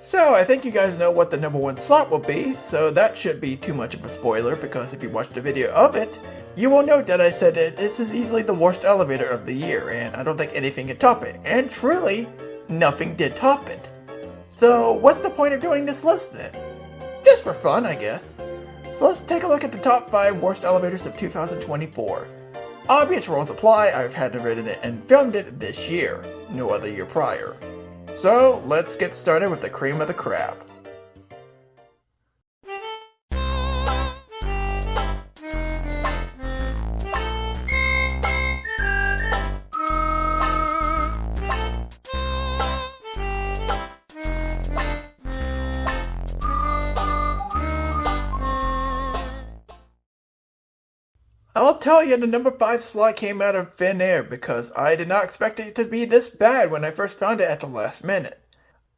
So, I think you guys know what the number one slot will be, so that shouldn't be too much of a spoiler, because if you watched the video of it, you will note that I said that this is easily the worst elevator of the year, and I don't think anything can top it. And truly, nothing did top it. So, what's the point of doing this list then? Just for fun, I guess. So let's take a look at the top 5 worst elevators of 2024. Obvious rules apply, I've had to written it and filmed it this year, no other year prior. So, let's get started with the cream of the crop. I'll tell you, the number 5 slot came out of thin air because I did not expect it to be this bad when I first found it at the last minute.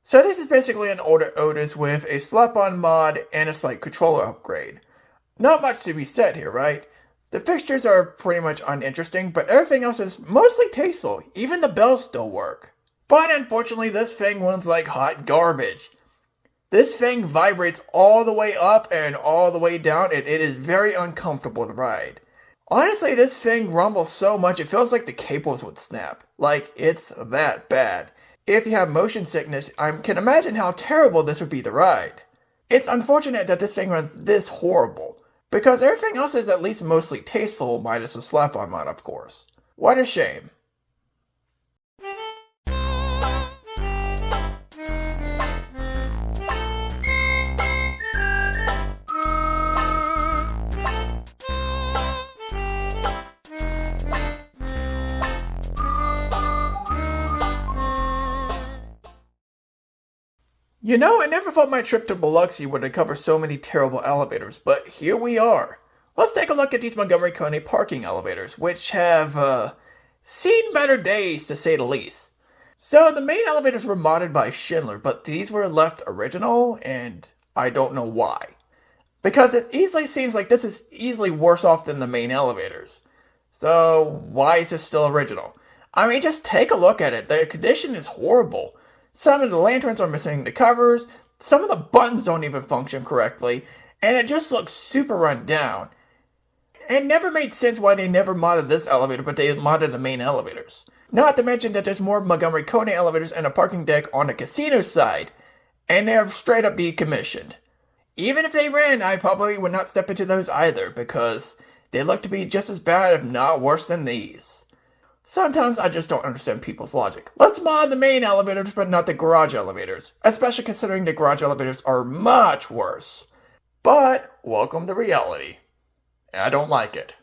So this is basically an older Otis with a slap-on mod and a slight controller upgrade. Not much to be said here, right? The fixtures are pretty much uninteresting, but everything else is mostly tasteful. Even the bells still work. But unfortunately, this thing runs like hot garbage. This thing vibrates all the way up and all the way down, and it is very uncomfortable to ride. Honestly, this thing rumbles so much it feels like the cables would snap. Like, it's that bad. If you have motion sickness, I can imagine how terrible this would be to ride. It's unfortunate that this thing runs this horrible, because everything else is at least mostly tasteful, minus the slap-on mod, of course. What a shame. You know, I never thought my trip to Biloxi would uncover so many terrible elevators, but here we are. Let's take a look at these Montgomery Kone parking elevators, which have, seen better days to say the least. So the main elevators were modded by Schindler, but these were left original, and I don't know why. Because it easily seems like this is easily worse off than the main elevators. So why is this still original? I mean, just take a look at it. The condition is horrible. Some of the lanterns are missing the covers, some of the buttons don't even function correctly, and it just looks super run down. It never made sense why they never modded this elevator, but they modded the main elevators. Not to mention that there's more Montgomery Kone elevators and a parking deck on the casino side, and they're straight up decommissioned. Even if they ran, I probably would not step into those either, because they look to be just as bad, if not worse than these. Sometimes I just don't understand people's logic. Let's mod the main elevators, but not the garage elevators. Especially considering the garage elevators are much worse. But, welcome to reality. I don't like it.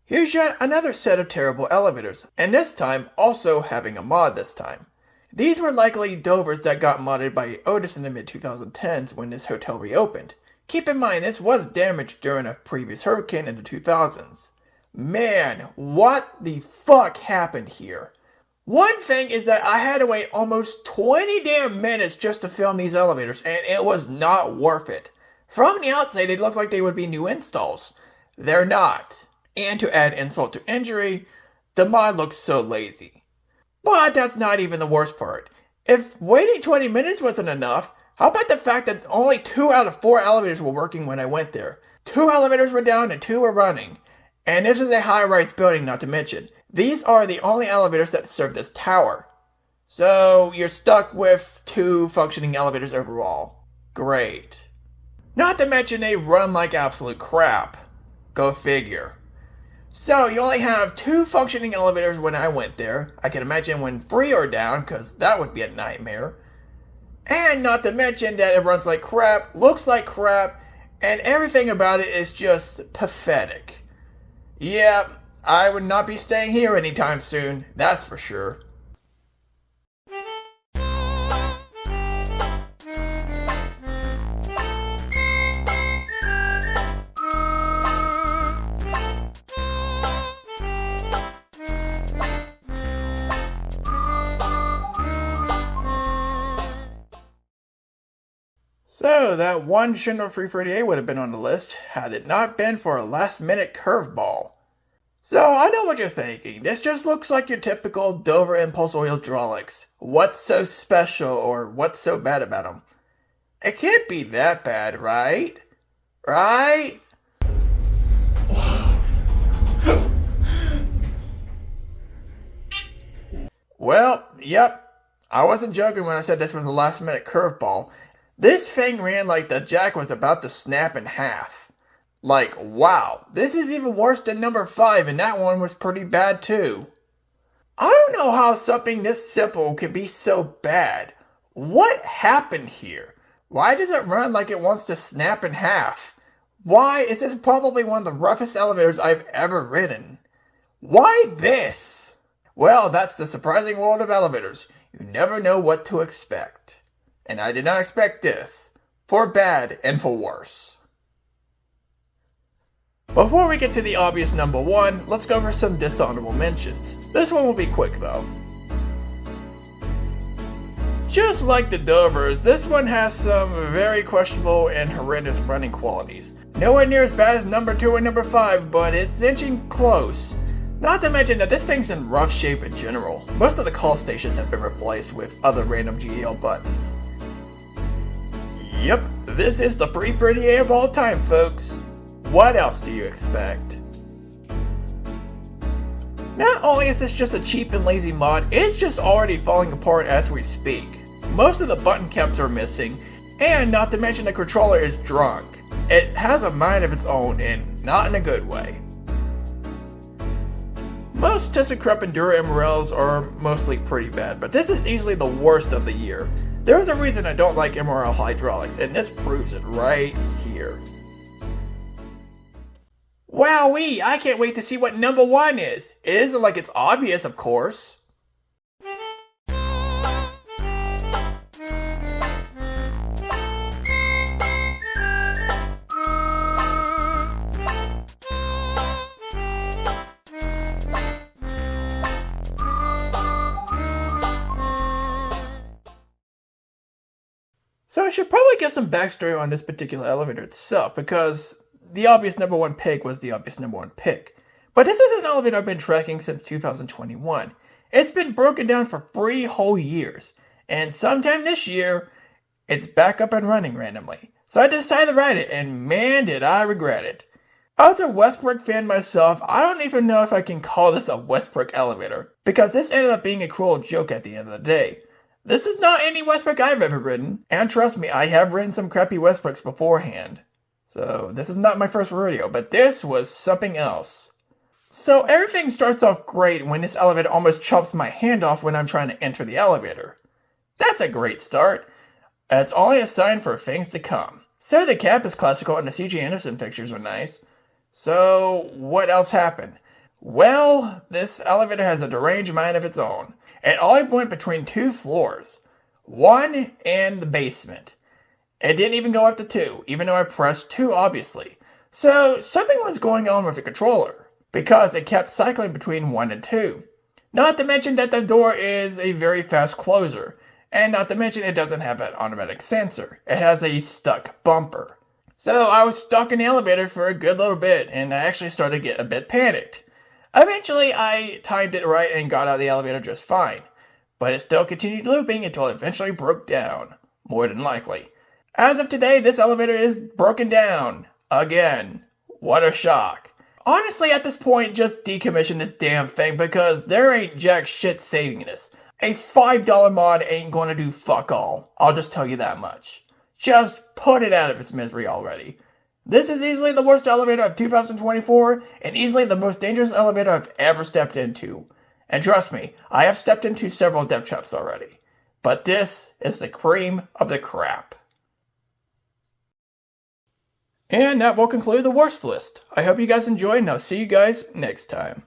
Here's yet another set of terrible elevators, and this time also having a mod this time. These were likely Dovers that got modded by Otis in the mid-2010s when this hotel reopened. Keep in mind, this was damaged during a previous hurricane in the 2000s. Man, what the fuck happened here? One thing is that I had to wait almost 20 damn minutes just to film these elevators, and it was not worth it. From the outside, they look like they would be new installs. They're not. And to add insult to injury, the mod looks so lazy. But that's not even the worst part. If waiting 20 minutes wasn't enough, how about the fact that only 2 out of 4 elevators were working when I went there? 2 elevators were down and 2 were running. And this is a high-rise building, not to mention. These are the only elevators that serve this tower. So you're stuck with 2 functioning elevators overall. Great. Not to mention they run like absolute crap. Go figure. So, you only have 2 functioning elevators when I went there. I can imagine when 3 are down, because that would be a nightmare. And not to mention that it runs like crap, looks like crap, and everything about it is just pathetic. Yeah, I would not be staying here anytime soon, that's for sure. So that one Schindler 338 would have been on the list had it not been for a last-minute curveball. So I know what you're thinking. This just looks like your typical Dover impulse oil hydraulics. What's so special or what's so bad about them? It can't be that bad, right? Right? Well, yep. I wasn't joking when I said this was a last-minute curveball. This thing ran like the jack was about to snap in half. Like, wow, this is even worse than number 5, and that one was pretty bad too. I don't know how something this simple can be so bad. What happened here? Why does it run like it wants to snap in half? Why is this probably one of the roughest elevators I've ever ridden? Why this? Well, that's the surprising world of elevators. You never know what to expect. And I did not expect this. For bad and for worse. Before we get to the obvious number 1, let's go over some dishonorable mentions. This one will be quick though. Just like the Dovers, this one has some very questionable and horrendous running qualities. Nowhere near as bad as number 2 and number 5, but it's inching close. Not to mention that this thing's in rough shape in general. Most of the call stations have been replaced with other random GEL buttons. Yep, this is the 338 of all time, folks. What else do you expect? Not only is this just a cheap and lazy mod, it's just already falling apart as we speak. Most of the button caps are missing, and not to mention the controller is drunk. It has a mind of its own, and not in a good way. Most ThyssenKrupp and Dura MRLs are mostly pretty bad, but this is easily the worst of the year. There's a reason I don't like MRL hydraulics, and this proves it right here. Wowee, I can't wait to see what number 1 is. It isn't like it's obvious, of course. So I should probably get some backstory on this particular elevator itself, because the obvious number 1 pick was the obvious number 1 pick. But this is an elevator I've been tracking since 2021. It's been broken down for 3 whole years, and sometime this year, it's back up and running randomly. So I decided to ride it, and man did I regret it. As a Westbrook fan myself, I don't even know if I can call this a Westbrook elevator, because this ended up being a cruel joke at the end of the day. This is not any Westbrook I've ever ridden, and trust me, I have ridden some crappy Westbrooks beforehand. So this is not my first rodeo, but this was something else. So everything starts off great when this elevator almost chops my hand off when I'm trying to enter the elevator. That's a great start. It's only a sign for things to come. So the cap is classical and the C.J. Anderson fixtures are nice. So what else happened? Well, this elevator has a deranged mind of its own. It only went between 2 floors. 1 and the basement. It didn't even go up to 2, even though I pressed 2 obviously. So something was going on with the controller, because it kept cycling between 1 and 2. Not to mention that the door is a very fast closer, and not to mention it doesn't have an automatic sensor. It has a stuck bumper. So I was stuck in the elevator for a good little bit, and I actually started to get a bit panicked. Eventually, I timed it right and got out of the elevator just fine. But it still continued looping until it eventually broke down. More than likely. As of today, this elevator is broken down. Again. What a shock. Honestly, at this point, just decommission this damn thing because there ain't jack shit saving this. A $5 mod ain't gonna do fuck all. I'll just tell you that much. Just put it out of its misery already. This is easily the worst elevator of 2024, and easily the most dangerous elevator I've ever stepped into. And trust me, I have stepped into several death traps already. But this is the cream of the crap. And that will conclude the worst list. I hope you guys enjoyed, and I'll see you guys next time.